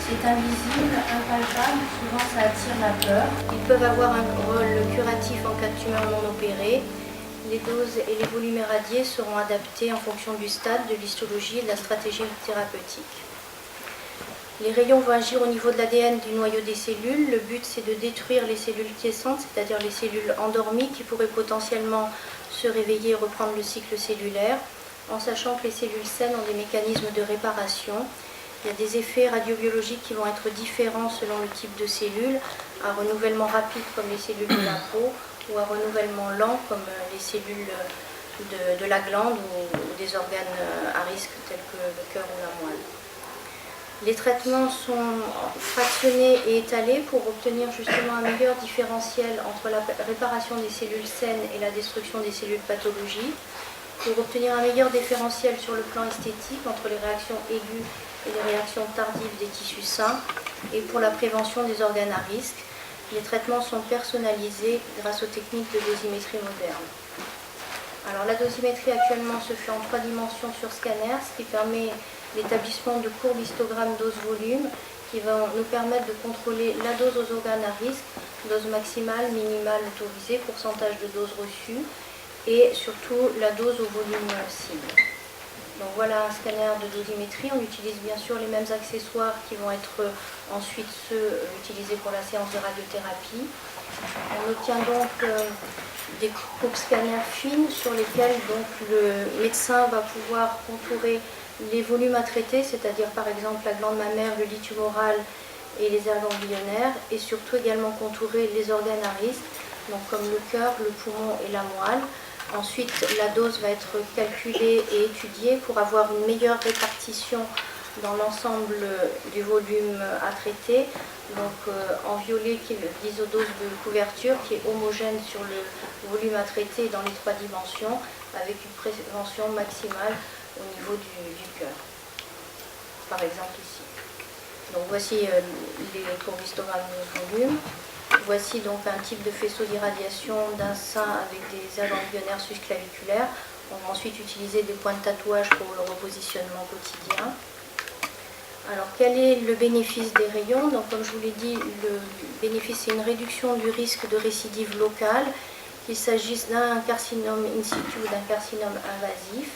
C'est invisible, impalpable, souvent ça attire la peur. Ils peuvent avoir un rôle curatif en cas de tumeur non opérée. Les doses et les volumes irradiés seront adaptés en fonction du stade, de l'histologie et de la stratégie thérapeutique. Les rayons vont agir au niveau de l'ADN du noyau des cellules. Le but, c'est de détruire les cellules quiescentes, c'est-à-dire les cellules endormies qui pourraient potentiellement se réveiller et reprendre le cycle cellulaire, en sachant que les cellules saines ont des mécanismes de réparation. Il y a des effets radiobiologiques qui vont être différents selon le type de cellules, un renouvellement rapide comme les cellules de la peau, ou un renouvellement lent comme les cellules de la glande ou des organes à risque tels que le cœur ou la moelle. Les traitements sont fractionnés et étalés pour obtenir justement un meilleur différentiel entre la réparation des cellules saines et la destruction des cellules pathologiques, pour obtenir un meilleur différentiel sur le plan esthétique entre les réactions aiguës et les réactions tardives des tissus sains, et pour la prévention des organes à risque. Les traitements sont personnalisés grâce aux techniques de dosimétrie moderne. Alors la dosimétrie actuellement se fait en 3 dimensions sur scanner, ce qui permet l'établissement de courbes histogrammes dose-volume qui vont nous permettre de contrôler la dose aux organes à risque, dose maximale, minimale autorisée, pourcentage de dose reçue et surtout la dose au volume cible. Donc voilà un scanner de dosimétrie. On utilise bien sûr les mêmes accessoires qui vont être ensuite ceux utilisés pour la séance de radiothérapie. On obtient donc des courbes scanners fines sur lesquelles donc, le médecin va pouvoir contourer les volumes à traiter, c'est-à-dire par exemple la glande mammaire, le lit tumoral et les aires ganglionnaires, et surtout également contourer les organes à risque, donc comme le cœur, le poumon et la moelle. Ensuite, la dose va être calculée et étudiée pour avoir une meilleure répartition dans l'ensemble du volume à traiter. Donc en violet, qui est l'isodose de couverture, qui est homogène sur le volume à traiter dans les 3 dimensions, avec une prévention maximale au niveau du cœur, par exemple ici. Donc voici les courbes histogrammes de volume. Voici donc un type de faisceau d'irradiation d'un sein avec des aires ganglionnaires susclaviculaires. On va ensuite utiliser des points de tatouage pour le repositionnement quotidien. Alors quel est le bénéfice des rayons? Donc comme je vous l'ai dit, le bénéfice c'est une réduction du risque de récidive locale, qu'il s'agisse d'un carcinome in situ ou d'un carcinome invasif.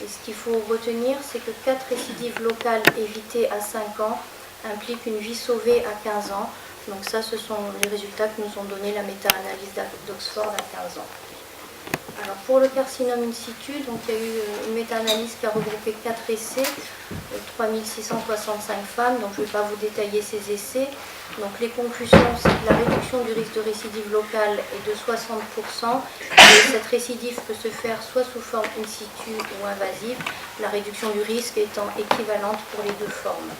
Et ce qu'il faut retenir, c'est que 4 récidives locales évitées à 5 ans impliquent une vie sauvée à 15 ans. Donc ça, ce sont les résultats que nous ont donné la méta-analyse d'Oxford à 15 ans. Alors pour le carcinome in situ, donc il y a eu une méta-analyse qui a regroupé 4 essais, 3665 femmes, donc je ne vais pas vous détailler ces essais. Donc les conclusions, c'est que la réduction du risque de récidive locale est de 60%, et cette récidive peut se faire soit sous forme in situ ou invasive, la réduction du risque étant équivalente pour les 2 formes.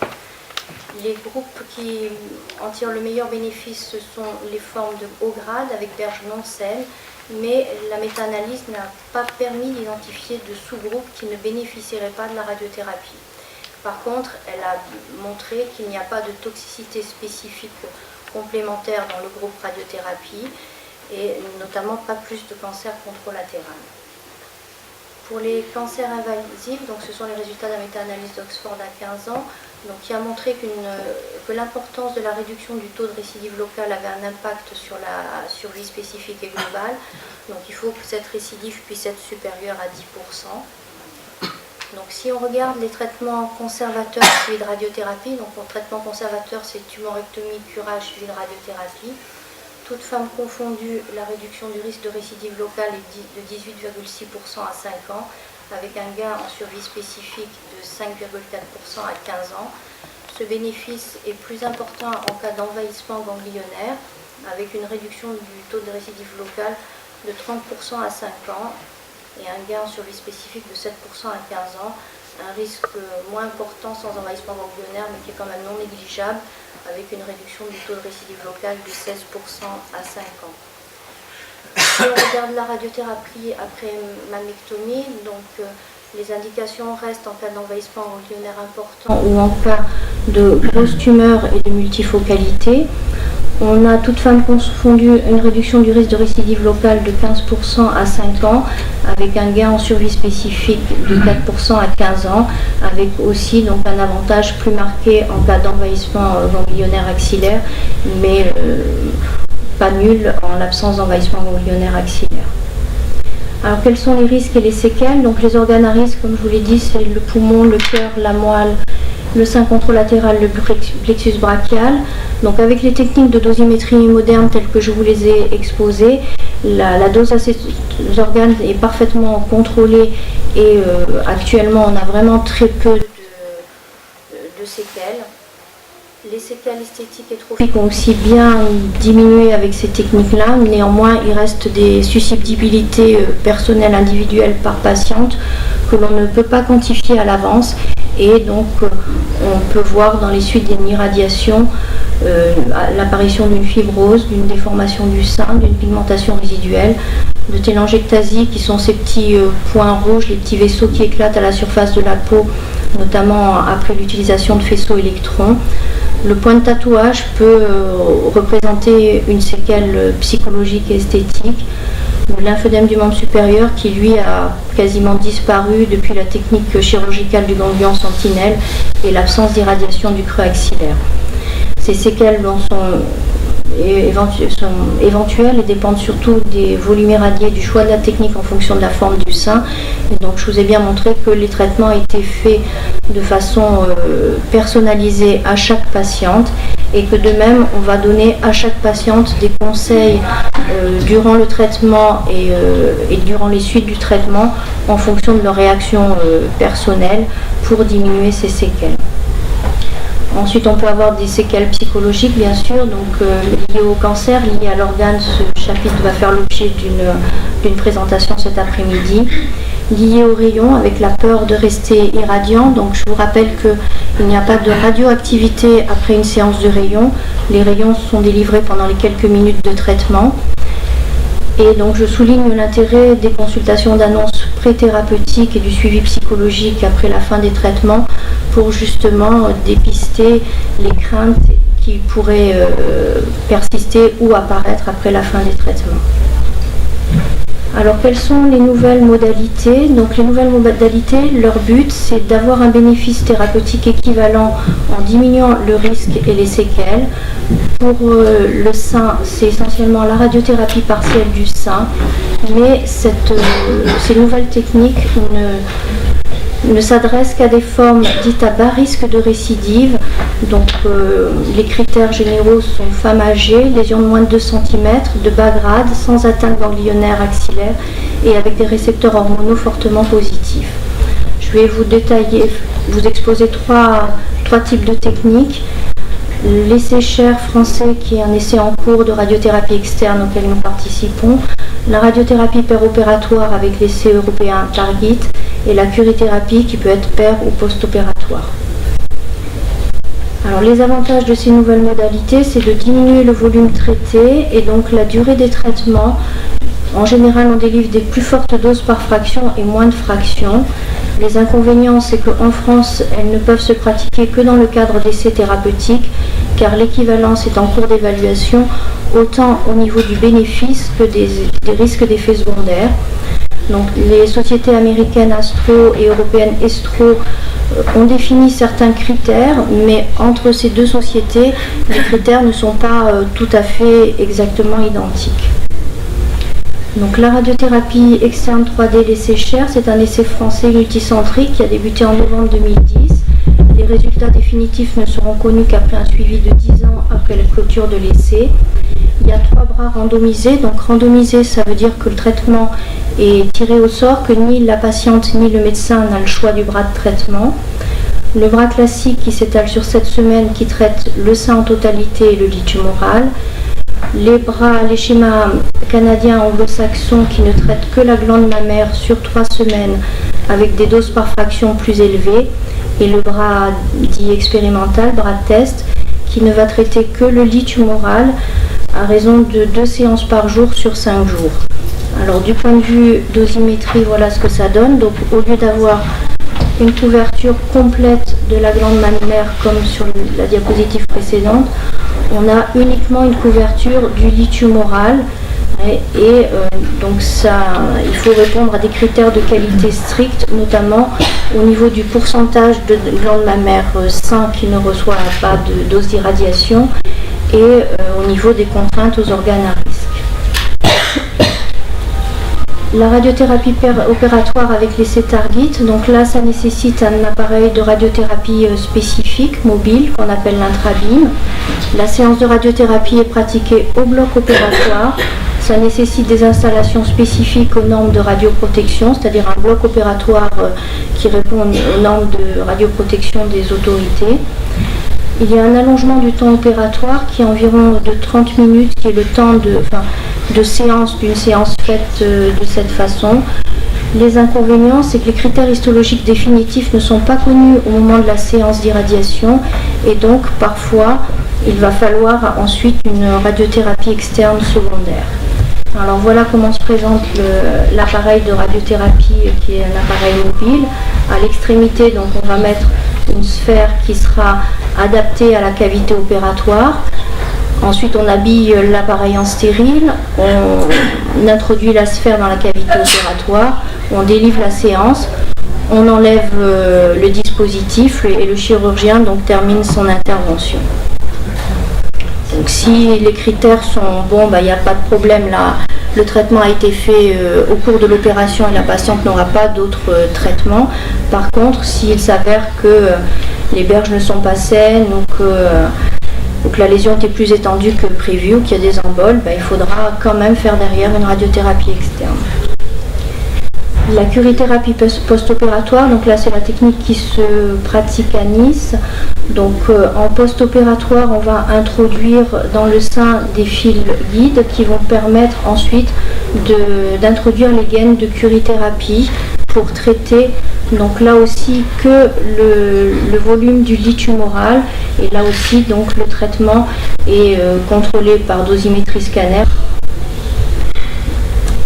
Les groupes qui en tirent le meilleur bénéfice, ce sont les formes de haut grade avec berges non saines, mais la méta-analyse n'a pas permis d'identifier de sous-groupes qui ne bénéficieraient pas de la radiothérapie. Par contre, elle a montré qu'il n'y a pas de toxicité spécifique complémentaire dans le groupe radiothérapie et notamment pas plus de cancer controlatéral. Pour les cancers invasifs, donc ce sont les résultats de la méta-analyse d'Oxford à 15 ans, donc qui a montré que l'importance de la réduction du taux de récidive locale avait un impact sur la survie spécifique et globale. Donc il faut que cette récidive puisse être supérieure à 10%. Donc si on regarde les traitements conservateurs suivis de radiothérapie, donc pour traitement conservateur c'est tumorectomie, curage suivi de radiothérapie. Toutes femmes confondues, la réduction du risque de récidive locale est de 18,6% à 5 ans, avec un gain en survie spécifique de 5,4% à 15 ans. Ce bénéfice est plus important en cas d'envahissement ganglionnaire, avec une réduction du taux de récidive locale de 30% à 5 ans et un gain en survie spécifique de 7% à 15 ans. Un risque moins important sans envahissement ganglionnaire, mais qui est quand même non négligeable, avec une réduction du taux de récidive locale de 16% à 5 ans. Si on regarde la radiothérapie après mammectomie, donc les indications restent en cas d'envahissement ganglionnaire important ou en cas de grosses tumeurs et de multifocalité. On a toutes femmes confondues une réduction du risque de récidive locale de 15% à 5 ans, avec un gain en survie spécifique de 4% à 15 ans, avec aussi donc un avantage plus marqué en cas d'envahissement ganglionnaire axillaire, mais pas nul en l'absence d'envahissement ganglionnaire axillaire. Alors quels sont les risques et les séquelles? Donc les organes à risque, comme je vous l'ai dit, c'est le poumon, le cœur, la moelle, le sein contralatéral, le plexus brachial. Donc avec les techniques de dosimétrie moderne telles que je vous les ai exposées, la dose à ces organes est parfaitement contrôlée et actuellement on a vraiment très peu de séquelles. Les séquelles esthétiques et trophiques ont aussi bien diminué avec ces techniques-là, néanmoins il reste des susceptibilités personnelles individuelles par patiente que l'on ne peut pas quantifier à l'avance. Et donc, on peut voir dans les suites d'une irradiation l'apparition d'une fibrose, d'une déformation du sein, d'une pigmentation résiduelle, de télangiectasie qui sont ces petits points rouges, les petits vaisseaux qui éclatent à la surface de la peau, notamment après l'utilisation de faisceaux électrons. Le point de tatouage peut représenter une séquelle psychologique et esthétique. Le lymphodème du membre supérieur qui lui a quasiment disparu depuis la technique chirurgicale du ganglion sentinelle et l'absence d'irradiation du creux axillaire. Ces séquelles sont éventuelles et dépendent surtout des volumes irradiés, du choix de la technique en fonction de la forme du sein. Et donc je vous ai bien montré que les traitements étaient faits de façon personnalisée à chaque patiente et que de même on va donner à chaque patiente des conseils durant le traitement et durant les suites du traitement en fonction de leur réaction personnelle pour diminuer ces séquelles. Ensuite, on peut avoir des séquelles psychologiques, bien sûr, donc liées au cancer, liées à l'organe. Ce chapitre va faire l'objet d'une présentation cet après-midi. Liées au rayon, avec la peur de rester irradiant. Donc, je vous rappelle qu'il n'y a pas de radioactivité après une séance de rayons. Les rayons sont délivrés pendant les quelques minutes de traitement. Et donc je souligne l'intérêt des consultations d'annonce pré-thérapeutiques et du suivi psychologique après la fin des traitements pour justement dépister les craintes qui pourraient persister ou apparaître après la fin des traitements. Alors quelles sont les nouvelles modalités? Donc les nouvelles modalités, leur but c'est d'avoir un bénéfice thérapeutique équivalent en diminuant le risque et les séquelles. Pour le sein, c'est essentiellement la radiothérapie partielle du sein, mais ces nouvelles techniques ne s'adressent qu'à des formes dites à bas risque de récidive. Donc les critères généraux sont femmes âgées, lésions de moins de 2 cm, de bas grade, sans atteinte ganglionnaire axillaire et avec des récepteurs hormonaux fortement positifs. Je vais vous exposer trois types de techniques. L'essai-chair français qui est un essai en cours de radiothérapie externe auquel nous participons, la radiothérapie péropératoire avec l'essai européen Target et la curithérapie qui peut être pér ou post-opératoire. Alors les avantages de ces nouvelles modalités, c'est de diminuer le volume traité et donc la durée des traitements. En général, on délivre des plus fortes doses par fraction et moins de fractions. Les inconvénients, c'est qu'en France, elles ne peuvent se pratiquer que dans le cadre d'essais thérapeutiques, car l'équivalence est en cours d'évaluation, autant au niveau du bénéfice que des risques d'effets secondaires. Donc, les sociétés américaines Astro et européennes Estro ont défini certains critères, mais entre ces deux sociétés, les critères ne sont pas tout à fait exactement identiques. Donc la radiothérapie externe 3D l'essai-chair, c'est un essai français multicentrique qui a débuté en novembre 2010. Les résultats définitifs ne seront connus qu'après un suivi de 10 ans après la clôture de l'essai. Il y a 3 bras randomisés. Donc randomisé, ça veut dire que le traitement est tiré au sort, que ni la patiente ni le médecin n'a le choix du bras de traitement. Le bras classique qui s'étale sur 7 semaines qui traite le sein en totalité et le lit tumoral. Les schémas canadiens anglo-saxons qui ne traitent que la glande mammaire sur 3 semaines avec des doses par fraction plus élevées, et le bras dit expérimental, bras de test, qui ne va traiter que le lit tumoral à raison de 2 séances par jour sur 5 jours. Alors du point de vue dosimétrie, voilà ce que ça donne. Donc au lieu d'avoir une couverture complète de la glande mammaire comme sur la diapositive précédente, on a uniquement une couverture du lithium oral. Donc il faut répondre à des critères de qualité stricts, notamment au niveau du pourcentage de glandes mammaires sains qui ne reçoivent pas de dose d'irradiation et au niveau des contraintes aux organes à risque. La radiothérapie opératoire avec l'essai Target, donc là ça nécessite un appareil de radiothérapie spécifique, mobile, qu'on appelle l'intrabim. La séance de radiothérapie est pratiquée au bloc opératoire. Ça nécessite des installations spécifiques aux normes de radioprotection, c'est-à-dire un bloc opératoire qui répond aux normes de radioprotection des autorités. Il y a un allongement du temps opératoire qui est environ de 30 minutes, qui est le temps d'une séance faite de cette façon. Les inconvénients, c'est que les critères histologiques définitifs ne sont pas connus au moment de la séance d'irradiation et donc parfois il va falloir ensuite une radiothérapie externe secondaire. Alors voilà comment se présente l'appareil de radiothérapie qui est un appareil mobile. À l'extrémité, donc on va mettre une sphère qui sera adaptée à la cavité opératoire. Ensuite, on habille l'appareil en stérile, on introduit la sphère dans la cavité opératoire, on délivre la séance, on enlève le dispositif et le chirurgien donc termine son intervention. Donc si les critères sont bons, il n'y a pas de problème là. Le traitement a été fait au cours de l'opération et la patiente n'aura pas d'autres traitements. Par contre, s'il s'avère que les berges ne sont pas saines ou que la lésion était plus étendue que prévu ou qu'il y a des emboles, il faudra quand même faire derrière une radiothérapie externe. La curithérapie post-opératoire, donc là c'est la technique qui se pratique à Nice. Donc en post-opératoire, on va introduire dans le sein des fils guides qui vont permettre ensuite d'introduire les gaines de curithérapie pour traiter donc là aussi que le volume du lithium oral et là aussi donc le traitement est contrôlé par dosimétrie scanner.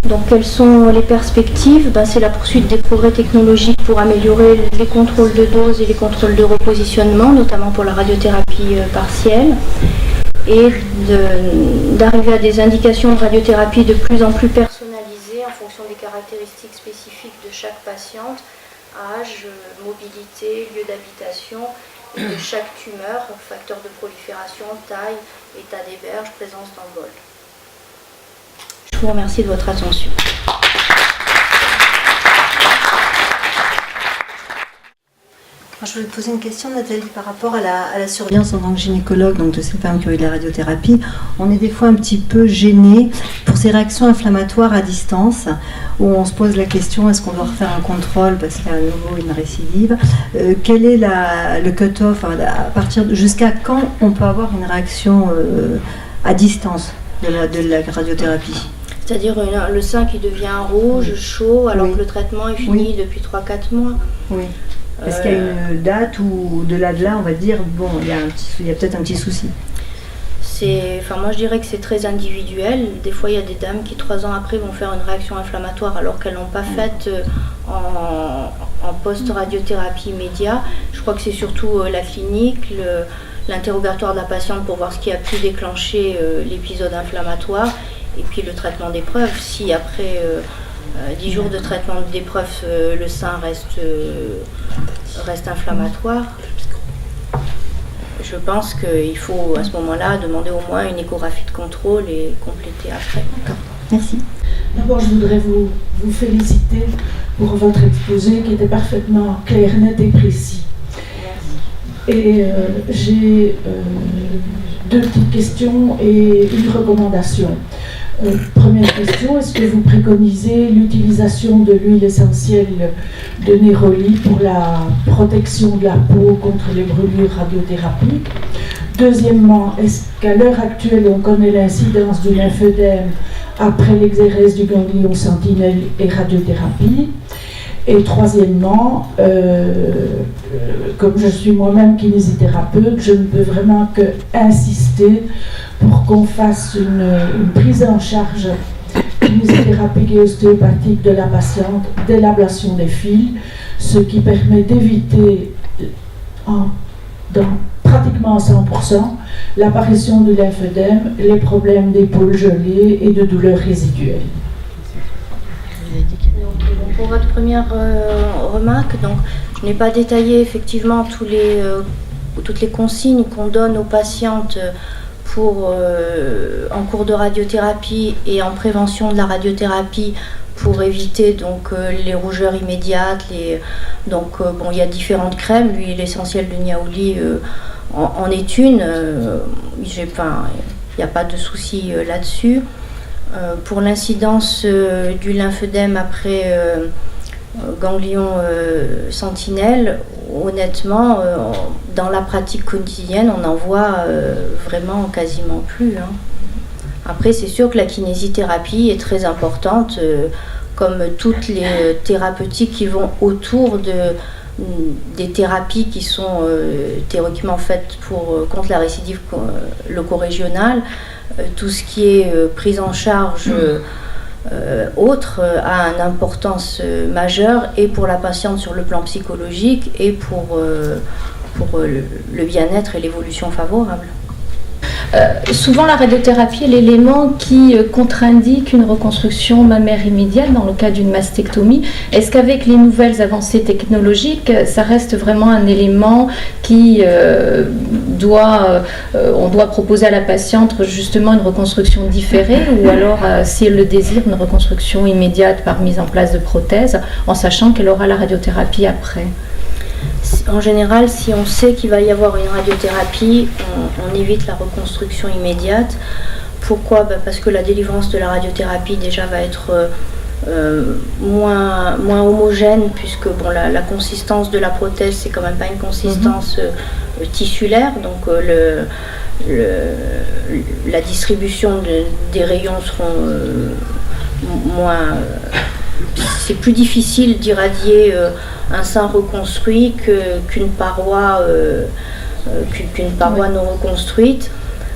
Donc quelles sont les perspectives ? C'est la poursuite des progrès technologiques pour améliorer les contrôles de dose et les contrôles de repositionnement, notamment pour la radiothérapie partielle, et d'arriver à des indications de radiothérapie de plus en plus personnalisées en fonction des caractéristiques spécifiques de chaque patiente, âge, mobilité, lieu d'habitation, et de chaque tumeur, facteur de prolifération, taille, état des berges, présence d'emboles. Je vous remercie de votre attention. Je voulais te poser une question, Nathalie, par rapport à la surveillance en tant que gynécologue, donc de ces femmes qui ont eu de la radiothérapie. On est des fois un petit peu gêné pour ces réactions inflammatoires à distance, où on se pose la question, est-ce qu'on doit refaire un contrôle parce qu'il y a à nouveau une récidive ? Quel est le cut-off, jusqu'à quand on peut avoir une réaction à distance de la radiothérapie ? C'est-à-dire le sein qui devient rouge, chaud, alors que le traitement est fini depuis 3-4 mois. Oui. Est-ce qu'il y a une date ou au-delà de là, on va dire, il y a peut-être un petit souci ? Moi je dirais que c'est très individuel. Des fois il y a des dames qui 3 ans après vont faire une réaction inflammatoire alors qu'elles n'ont pas faite en post-radiothérapie immédiat. Je crois que c'est surtout la clinique, l'interrogatoire de la patiente pour voir ce qui a pu déclencher l'épisode inflammatoire et puis le traitement d'épreuve. Si après 10 jours de traitement d'épreuve le sein reste inflammatoire, je pense qu'il faut à ce moment-là demander au moins une échographie de contrôle et compléter après. D'accord. Merci. D'abord, je voudrais vous féliciter pour votre exposé qui était parfaitement clair, net et précis. Et j'ai 2 petites questions et une recommandation. Première question, est-ce que vous préconisez l'utilisation de l'huile essentielle de Néroli pour la protection de la peau contre les brûlures radiothérapiques ? Deuxièmement, est-ce qu'à l'heure actuelle on connaît l'incidence du lymphœdème après l'exérèse du ganglion sentinelle et radiothérapie ? Et troisièmement, comme je suis moi-même kinésithérapeute, je ne peux vraiment que insister pour qu'on fasse une prise en charge kinésithérapique et ostéopathique de la patiente dès l'ablation des fils, ce qui permet d'éviter dans pratiquement à 100% l'apparition de lymphœdème, les problèmes d'épaule gelée et de douleurs résiduelles. Donc, pour votre première remarque, donc, je n'ai pas détaillé effectivement toutes les consignes qu'on donne aux patientes en cours de radiothérapie et en prévention de la radiothérapie pour éviter donc les rougeurs immédiates. Bon, il y a différentes crèmes. L'huile essentielle de Niaouli en est une. Il n'y a pas de souci là-dessus. Pour l'incidence du lymphœdème après ganglion sentinelle, honnêtement, dans la pratique quotidienne, on en voit vraiment quasiment plus. Après, c'est sûr que la kinésithérapie est très importante, comme toutes les thérapeutiques qui vont autour des thérapies qui sont théoriquement faites contre la récidive leucorégionale. Tout ce qui est prise en charge autre a une importance majeure, et pour la patiente sur le plan psychologique et pour le bien-être et l'évolution favorable. Souvent, la radiothérapie est l'élément qui contre-indique une reconstruction mammaire immédiate dans le cas d'une mastectomie. Est-ce qu'avec les nouvelles avancées technologiques, ça reste vraiment un élément qui on doit proposer à la patiente justement une reconstruction différée, ou alors, si elle le désire, une reconstruction immédiate par mise en place de prothèses, en sachant qu'elle aura la radiothérapie après? En général, si on sait qu'il va y avoir une radiothérapie, on évite la reconstruction immédiate. Pourquoi ? Parce que la délivrance de la radiothérapie déjà va être moins homogène, puisque bon, la consistance de la prothèse, c'est quand même pas une consistance tissulaire, donc la distribution des rayons seront moins... C'est plus difficile d'irradier un sein reconstruit qu'une paroi non reconstruite.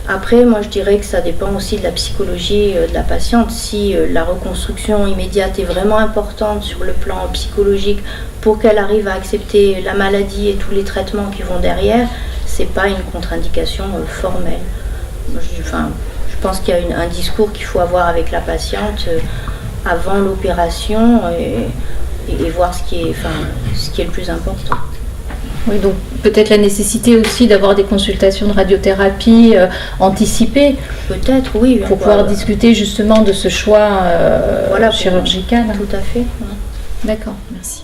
Après, moi je dirais que ça dépend aussi de la psychologie de la patiente. Si la reconstruction immédiate est vraiment importante sur le plan psychologique pour qu'elle arrive à accepter la maladie et tous les traitements qui vont derrière, c'est pas une contre-indication formelle. Je pense qu'il y a un discours qu'il faut avoir avec la patiente avant l'opération et voir ce qui est le plus important. Oui, donc peut-être la nécessité aussi d'avoir des consultations de radiothérapie anticipées. Peut-être, oui. Pour pouvoir discuter justement de ce choix chirurgical. Tout à fait. Ouais. D'accord, merci.